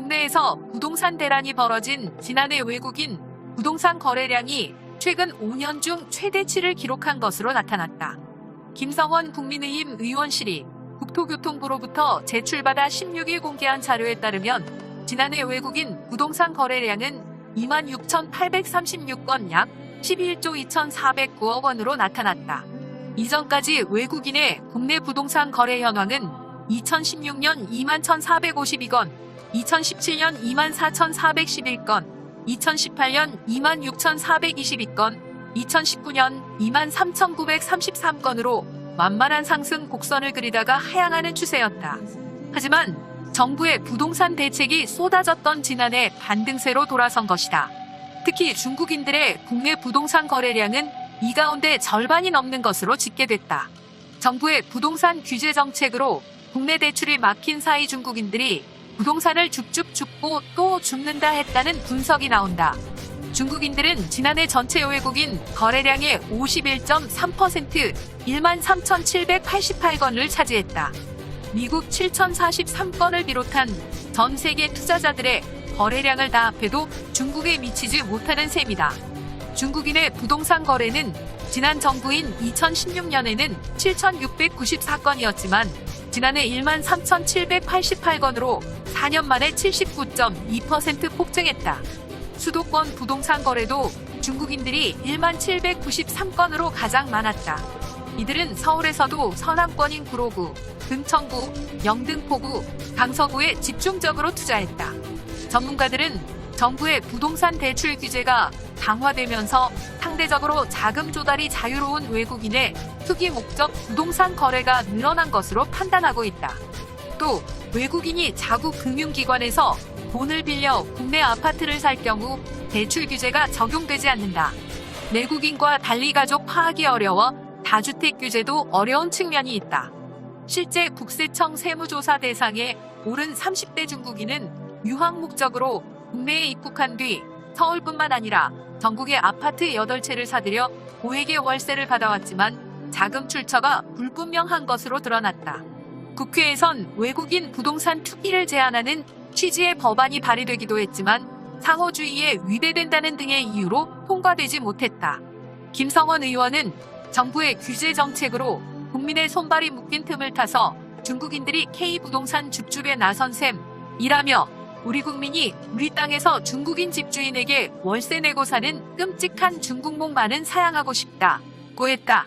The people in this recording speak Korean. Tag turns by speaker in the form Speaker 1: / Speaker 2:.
Speaker 1: 국내에서 부동산 대란이 벌어진 지난해 외국인 부동산 거래량이 최근 5년 중 최대치를 기록한 것으로 나타났다. 김성원 국민의힘 의원실이 국토교통부로부터 제출받아 16일 공개한 자료에 따르면 지난해 외국인 부동산 거래량은 26,836건 약 11조 2,409억 원으로 나타났다. 이전까지 외국인의 국내 부동산 거래 현황은 2016년 21,452건, 2017년 24,411건, 2018년 26,422건, 2019년 23,933건으로 만만한 상승 곡선을 그리다가 하향하는 추세였다. 하지만 정부의 부동산 대책이 쏟아졌던 지난해 반등세로 돌아선 것이다. 특히 중국인들의 국내 부동산 거래량은 이 가운데 절반이 넘는 것으로 집계됐다. 정부의 부동산 규제 정책으로 국내 대출이 막힌 사이 중국인들이 부동산을 줍줍 줍고 또 줍는다 했다는 분석이 나온다. 중국인들은 지난해 전체 외국인 거래량의 51.3%, 13,788건을 차지했다. 미국 7,043건을 비롯한 전 세계 투자자들의 거래량을 다 합해도 중국에 미치지 못하는 셈이다. 중국인의 부동산 거래는 지난 정부인 2016년에는 7,694건이었지만 지난해 13,788건으로 4년 만에 79.2% 폭증했다. 수도권 부동산 거래도 중국인들이 1793건으로 가장 많았다. 이들은 서울에서도 서남권인 구로구, 금천구, 영등포구, 강서구에 집중적으로 투자했다. 전문가들은 정부의 부동산 대출 규제가 강화되면서 상대적으로 자금 조달이 자유로운 외국인의 투기 목적 부동산 거래가 늘어난 것으로 판단하고 있다. 또 외국인이 자국 금융기관에서 돈을 빌려 국내 아파트를 살 경우 대출 규제가 적용되지 않는다. 내국인과 달리 가족 파악이 어려워 다주택 규제도 어려운 측면이 있다. 실제 국세청 세무조사 대상에 오른 30대 중국인은 유학 목적으로 국내에 입국한 뒤 서울뿐만 아니라 전국의 아파트 8채를 사들여 고액의 월세를 받아왔지만 자금 출처가 불분명한 것으로 드러났다. 국회에선 외국인 부동산 투기를 제한하는 취지의 법안이 발의되기도 했지만 상호주의에 위배된다는 등의 이유로 통과되지 못했다. 김성원 의원은 정부의 규제 정책으로 국민의 손발이 묶인 틈을 타서 중국인들이 K부동산 줍줍에 나선 셈이라며 우리 국민이 우리 땅에서 중국인 집주인에게 월세 내고 사는 끔찍한 중국몽 많은 사양하고 싶다고 했다.